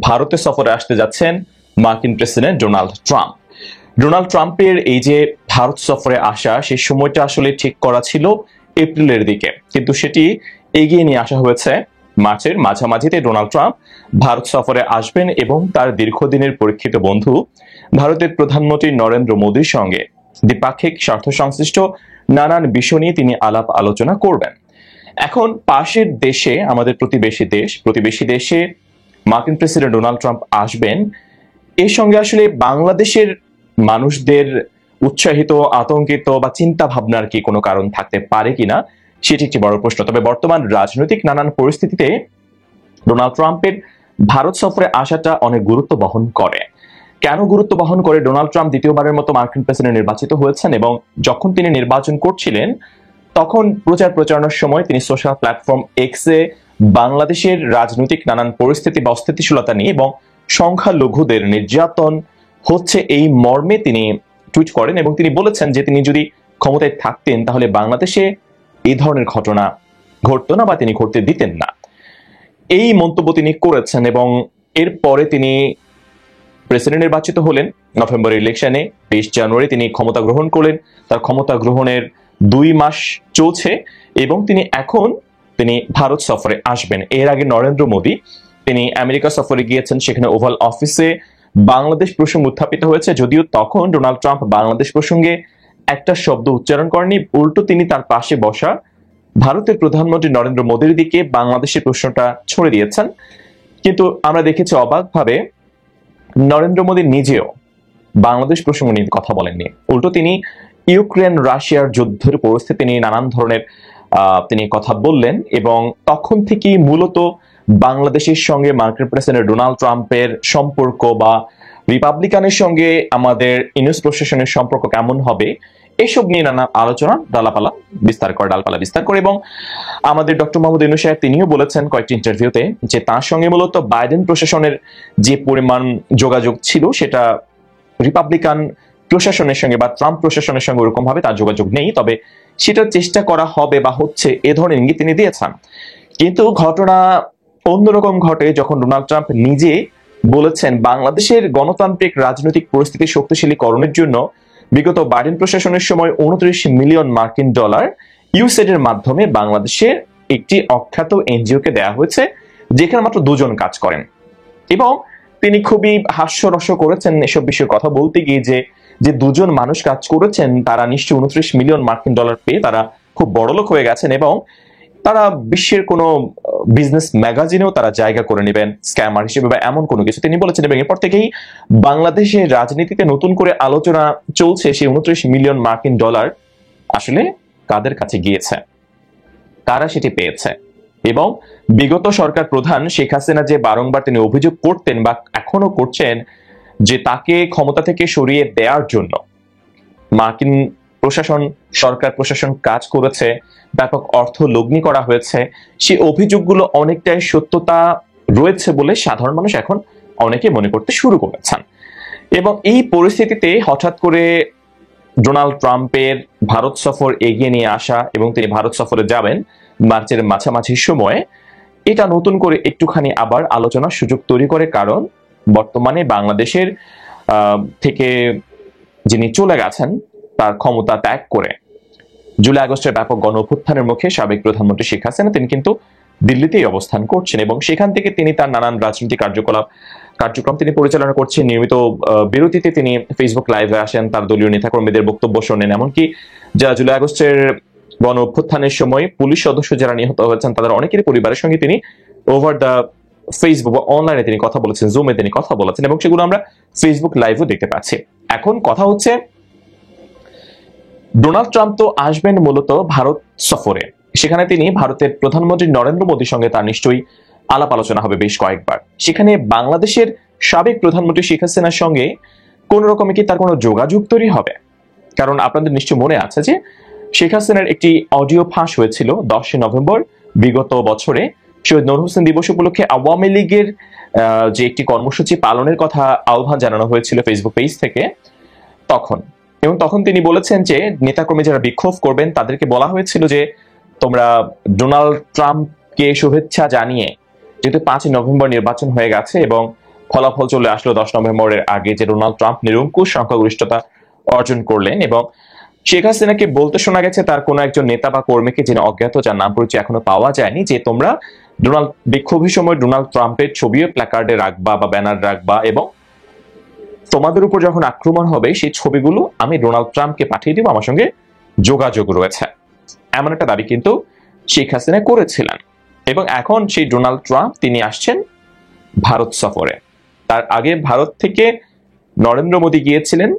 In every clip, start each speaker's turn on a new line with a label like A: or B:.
A: ভারতে সফরে আসতে যাচ্ছেন মার্কিন প্রেসিডেন্ট ডোনাল্ড ট্রাম্পের এই যে ভারত সফরে আসা সেই সময়টা আসলে ঠিক করা ছিল এপ্রিলের দিকে, কিন্তু সেটি এগিয়ে নিয়ে আসা হয়েছে মার্চের মাঝামাঝিতে। ডোনাল্ড ট্রাম্প ভারত সফরে আসবেন এবং তার দীর্ঘদিনের পরীক্ষিত বন্ধু ভারতের প্রধানমন্ত্রী নরেন্দ্র মোদীর সঙ্গে দ্বিপাক্ষিক স্বার্থ সংশ্লিষ্ট নানান বিষয় নিয়ে তিনি আলাপ আলোচনা করবেন। এখন পাশের দেশে, আমাদের প্রতিবেশী দেশে মার্কিন প্রেসিডেন্ট ডোনাল্ড ট্রাম্প আসবেন, এর সঙ্গে আসলে বাংলাদেশের মানুষদের উৎসাহিত, আতঙ্কিত বা চিন্তা ভাবনার কি কোনো কারণ থাকতে পারে কিনা, সেটি একটি বড় প্রশ্ন। তবে বর্তমান রাজনৈতিক নানান পরিস্থিতিতে ডোনাল্ড ট্রাম্পের ভারত সফরে আসাটা অনেক গুরুত্ব বহন করে। কেন গুরুত্ব বহন করে? ডোনাল্ড ট্রাম্প দ্বিতীয়বারের মতো মার্কিন প্রেসিডেন্ট নির্বাচিত হয়েছেন এবং যখন তিনি নির্বাচন করছিলেন তখন প্রচারণার সময় তিনি সোশ্যাল প্ল্যাটফর্ম এক্সে বাংলাদেশের রাজনৈতিক নানান পরিস্থিতি বা অস্থিতিশীলতা নিয়ে এবং সংখ্যালঘুদের নির্যাতন হচ্ছে এই মর্মে তিনি টুইট করেন এবং তিনি বলেছেন যে তিনি যদি ক্ষমতায় থাকতেন তাহলে বাংলাদেশে এই ধরনের ঘটনা ঘটতো না বা তিনি ঘটতে দিতেন না। এই মন্তব্য তিনি করেছেন এবং এরপরে তিনি প্রেসিডেন্ট নির্বাচিত হলেন। নভেম্বর ইলেকশনে ২০ জানুয়ারি তিনি ক্ষমতা গ্রহণ করলেন। তার ক্ষমতা গ্রহণের ২ মাস চলছে এবং তিনি ভারত সফরে আসবেন। এর আগে নরেন্দ্র মোদী তিনি আমেরিকা সফরে গিয়েছেন, সেখানে ওভাল অফিসে বাংলাদেশ প্রসঙ্গ উত্থাপিত হয়েছে, যদিও তখন ডোনাল্ড ট্রাম্প বাংলাদেশ প্রসঙ্গে একটা শব্দ উচ্চারণ করেনি, উল্টো তিনি তার পাশে বসা ভারতের প্রধানমন্ত্রী নরেন্দ্র মোদীর দিকে বাংলাদেশের প্রশ্নটা ছড়ে দিয়েছেন। কিন্তু আমরা দেখেছি অবাকভাবে নরেন্দ্র মোদী নিজেও বাংলাদেশ প্রসঙ্গ নিয়ে কথা বলেননি, উল্টো তিনি ইউক্রেন রাশিয়ার যুদ্ধের পরিস্থিতি নিয়ে নানান ধরনের তিনি কথা বললেন এবং তখন থেকেই মূলত বাংলাদেশের সঙ্গে মার্কিন প্রেসিডেন্ট ডোনাল্ড ট্রাম্পের সম্পর্ক বা রিপাবলিকানের সঙ্গে আমাদের ইউএস প্রশাসনের সম্পর্ক কেমন হবে এসব নিয়ে নানা আলোচনা ডালপালা বিস্তার করে এবং আমাদের ডক্টর মোহাম্মদ ইউনূস সাহেব তিনিও বলেছেন কয়েকটি ইন্টারভিউতে যে তার সঙ্গে মূলত বাইডেন প্রশাসনের যে পরিমাণ যোগাযোগ ছিল সেটা রিপাবলিকান প্রশাসনের সঙ্গে বা ট্রাম্প প্রশাসনের সঙ্গে ওরকম ভাবে তার যোগাযোগ নেই, তবে সেটার চেষ্টা করা হবে বা হচ্ছে এ ধরনের ইঙ্গিত তিনি দিয়েছেন। কিন্তু ঘটনা অন্যরকম ঘটে যখন ডোনাল্ড ট্রাম্প নিজে বলেছেন বাংলাদেশের গণতান্ত্রিক রাজনৈতিক পরিস্থিতি শক্তিশালীকরণের জন্য বিগত বাইডেন প্রশাসনের সময় ২৯ মিলিয়ন মার্কিন ডলার ইউএসএইড এর মাধ্যমে বাংলাদেশের একটি অখ্যাত এনজিওকে দেওয়া হয়েছে যেখানে মাত্র ২ জন কাজ করেন এবং তিনি খুবই হাস্যরস করেছেন এসব বিষয়ে কথা বলতে গিয়ে যে ২ জন মানুষ কাজ করেছেন তারা নিশ্চয়ই ২৯ মিলিয়ন মার্কিন ডলার পেয়ে তারা খুব বড়লোক হয়ে গেছেন এবং তারা বিশ্বের কোনো বিজনেস ম্যাগাজিনেও তারা জায়গা করে নেবেন স্ক্যামার হিসেবে বা এমন কোনো কিছু তিনি বলেছেন। এবং এরপর থেকেই বাংলাদেশের রাজনীতিতে নতুন করে আলোচনা চলছে সেই ২৯ মিলিয়ন মার্কিন ডলার আসলে কাদের কাছে গিয়েছে, কারা সেটি পেয়েছে। এবং বিগত সরকার প্রধান শেখ হাসিনা যে বারংবার তিনি অভিযোগ করতেন বা এখনো করছেন যে তাকে ক্ষমতা থেকে সরিয়ে দেওয়ার জন্য মার্কিন সরকার প্রশাসন কাজ করেছে, ব্যাপক অর্থ লগ্নি করা হয়েছে, সেই অভিযোগগুলো অনেকটাই সত্যতা রয়েছে বলে সাধারণ মানুষ এখন অনেকে মনে করতে শুরু করেছেন। এবং এই পরিস্থিতিতে হঠাৎ করে ডোনাল্ড ট্রাম্পের ভারত সফর এগিয়ে নিয়ে আসা এবং তিনি ভারত সফরে যাবেন মার্চের মাঝামাঝি সময়ে, এটা নতুন করে একটুখানি আবার আলোচনার সুযোগ তৈরি করে। কারণ বর্তমানে বাংলাদেশের থেকে যিনি চলে গেছেন তার ক্ষমতা ত্যাগ করে জুলাই আগস্টের ব্যাপক গণ অভ্যুত্থানের মুখে সাবেক প্রধানমন্ত্রী শেখ হাসিনা তিনি কিন্তু দিল্লিতেই অবস্থান করছেন এবং সেখান থেকে তিনি তার নানান রাজনৈতিক কার্যক্রম তিনি পরিচালনা করছেন। নিয়মিত বিরতিতে তিনি ফেসবুক লাইভে আসেন, তার দলীয় নেতাকর্মীদের বক্তব্য শোনেন, এমনকি যা জুলাই আগস্টের গণ অভ্যুত্থানের সময় পুলিশ সদস্য যারা নিহত হয়েছেন তাদের অনেকেরই পরিবারের সঙ্গে তিনি ওভার দ্য ফেসবুক বা অনলাইনে তিনি কথা বলেছেন, জুমে তিনি কথা বলেছেন এবং সেগুলো আমরা ফেসবুক লাইভও দেখতে পাচ্ছি। এখন কথা হচ্ছে ডোনাল্ড ট্রাম্প তো আসবেন মূলত ভারত সফরে, সেখানে তিনি ভারতের প্রধানমন্ত্রী নরেন্দ্র মোদীর সঙ্গে তার নিশ্চয়ই আলাপ আলোচনা হবে বেশ কয়েকবার। সেখানে বাংলাদেশের সাবেক প্রধানমন্ত্রী শেখ হাসিনার সঙ্গে কোন রকমে কি তার কোনো যোগাযোগ তৈরি হবে? কারণ আপনাদের নিশ্চয় মনে আছে যে শেখ হাসিনার একটি অডিও ফাঁস হয়েছিল 10 নভেম্বর বিগত বছরে শহীদ নূর হোসেন দিবস উপলক্ষে আওয়ামী লীগের যে একটি কর্মসূচি পালনের কথা আহ্বান জানানো হয়েছিল ফেসবুক পেজ থেকে তখন তিনি বলেছেন যে নেতাকর্মী যারা বিক্ষোভ করবেন তাদেরকে বলা হয়েছিল যে তোমরা ডোনাল্ড ট্রাম্পকে শুভেচ্ছা জানিয়ে, যেহেতু 5 নভেম্বর নির্বাচন হয়ে গেছে এবং ফলাফল চলে আসলো 10 নভেম্বরের আগে যে ডোনাল্ড ট্রাম্প নিরঙ্কুশ সংখ্যাগরিষ্ঠতা অর্জন করলেন এবং শেখ হাসিনাকে বলতে শোনা গেছে তার কোনো একজন নেতা বা কর্মীকে যিনি অজ্ঞাত, যার নাম পরিচয় এখনো পাওয়া যায়নি, যে তোমরা বিক্ষোভের সময় ডোনাল্ড ট্রাম্পের ছবিও প্ল্যাকার্ডে রাখবা বা ব্যানার রাখবা এবং তোমাদের উপর যখন আক্রমণ হবে সেই ছবিগুলো আমি ডোনাল্ড ট্রাম্পকে পাঠিয়ে দিব, আমার সঙ্গে যোগাযোগ রয়েছে। এমন একটা দাবি কিন্তু শেখ হাসিনা করেছিলেন। এবং এখন সেই ডোনাল্ড ট্রাম্প তিনি আসছেন ভারত সফরে। তার আগে ভারত থেকে নরেন্দ্র মোদী গিয়েছিলেন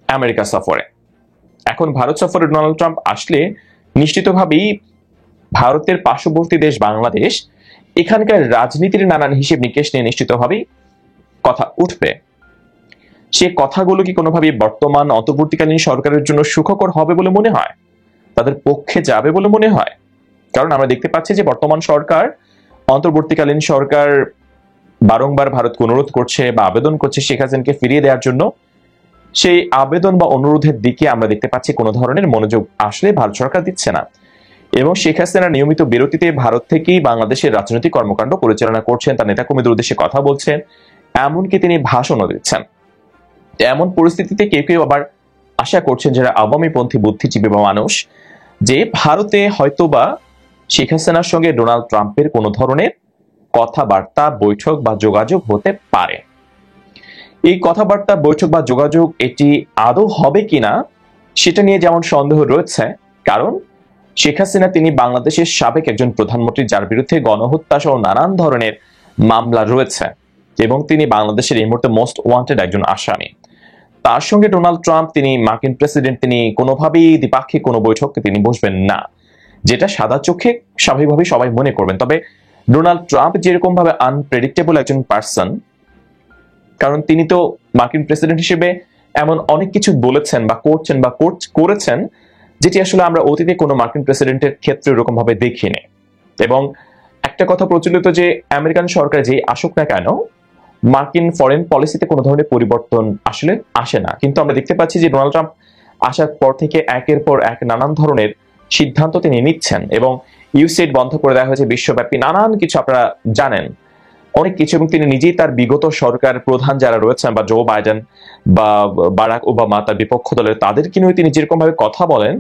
A: আমেরিকা সফরে। এখন ভারত সফরে ডোনাল্ড ট্রাম্প আসলে নিশ্চিতভাবেই ভারতের পার্শ্ববর্তী দেশ বাংলাদেশ, এখানকার রাজনীতির নানান হিসেব নিকেশ নিয়ে নিশ্চিতভাবেই কথা উঠবে। সে কথাগুলো কি কোনোভাবে বর্তমান অন্তর্বর্তীকালীন সরকারের জন্য সুখকর হবে বলে মনে হয়, তাদের পক্ষে যাবে বলে মনে হয়? কারণ আমরা দেখতে পাচ্ছি যে বর্তমান সরকার, অন্তর্বর্তীকালীন সরকার বারংবার ভারতকে অনুরোধ করছে বা আবেদন করছে শেখ হাসিনাকে ফিরিয়ে দেওয়ার জন্য। সেই আবেদন বা অনুরোধের দিকে আমরা দেখতে পাচ্ছি কোনো ধরনের মনোযোগ আসলে ভারত সরকার দিচ্ছে না। এবং শেখ হাসিনা নিয়মিত বিরতিতে ভারত থেকেই বাংলাদেশের রাজনৈতিক কর্মকাণ্ড পরিচালনা করছেন, তার নেতাকর্মীদের উদ্দেশ্যে কথা বলছেন, এমনকি তিনি ভাষণও দিচ্ছেন। এমন পরিস্থিতিতে কেউ কেউ আবার আশা করছেন, যারা আওয়ামীপন্থী বুদ্ধিজীবী বা মানুষ, যে ভারতে হয়তোবা শেখ হাসিনার সঙ্গে ডোনাল্ড ট্রাম্পের কোনো ধরনের কথাবার্তা, বৈঠক বা যোগাযোগ হতে পারে। এই কথাবার্তা, বৈঠক বা যোগাযোগ এটি আদৌ হবে কিনা সেটা নিয়ে যেমন সন্দেহ রয়েছে, কারণ শেখ হাসিনা তিনি বাংলাদেশের সাবেক একজন প্রধানমন্ত্রী, যার বিরুদ্ধে গণহত্যা সহ নানান ধরনের মামলা রয়েছে এবং তিনি বাংলাদেশের এই মুহূর্তে মোস্ট ওয়ান্টেড একজন আসামি। তার সঙ্গে ডোনাল্ড ট্রাম্প তিনি মার্কিন প্রেসিডেন্ট, তিনি কোনোভাবেই দ্বিপাক্ষিক কোনো বৈঠকে তিনি বসবেন না, যেটা সাদা চোখে স্বাভাবিকভাবে সবাই মনে করবেন। তবে ডোনাল্ড ট্রাম্প যেরকম ভাবে আনপ্রেডিক্টেবল একজন পার্সন, কারণ তিনি তো মার্কিন প্রেসিডেন্ট হিসেবে এমন অনেক কিছু বলেছেন বা করছেন বা করেছেন যেটি আসলে আমরা অতীতে কোনো মার্কিন প্রেসিডেন্টের ক্ষেত্রে এরকম ভাবে দেখিনি। এবং একটা কথা প্রচলিত যে আমেরিকান সরকার যেই আসুক না কেন, মার্কিন ফরেন পলিসিতে কোনো ধরনের পরিবর্তন আসলে আসে না। কিন্তু আমরা দেখতে পাচ্ছি যে ডোনাল্ড ট্রাম্প আসার পর থেকে একের পর এক নানান ধরনের সিদ্ধান্ত তিনি নিচ্ছেন এবং ইউএসএইড বন্ধ করে দেওয়া হয়েছে, বিশ্বব্যাপী নানান কিছু আপনারা জানেন অনেক কিছু। এবং তিনি নিজেই তার বিগত সরকার প্রধান যারা রয়েছেন বা জো বাইডেন বা বারাক ওবামা, তার বিপক্ষ দলের তাদেরকে নিয়ে তিনি যেরকম ভাবে কথা বলেন,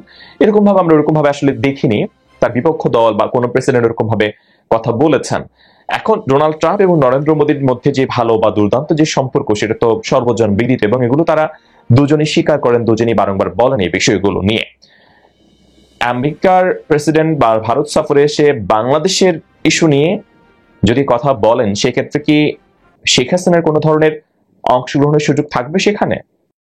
A: এরকম ভাবে আমরা ওরকম ভাবে আসলে দেখিনি তার বিপক্ষ দল বা কোনো প্রেসিডেন্ট এরকম ভাবে কথা বলেছেন। এখন ডোনাল্ড ট্রাম্প এবং নরেন্দ্র মোদীর মধ্যে যে ভালো বা দুর্দান্ত যে সম্পর্ক, সেটা তো সর্বজন বিদিত এবং এগুলো তারা দুজনেই স্বীকার করেন, দুজনেই বারংবার বলেন এই বিষয়গুলো নিয়ে। আমেরিকার প্রেসিডেন্ট বা ভারত সফরে এসে বাংলাদেশের ইস্যু নিয়ে যদি কথা বলেন, সেক্ষেত্রে কি শেখ হাসিনার কোনো ধরনের অংশগ্রহণের সুযোগ থাকবে সেখানে?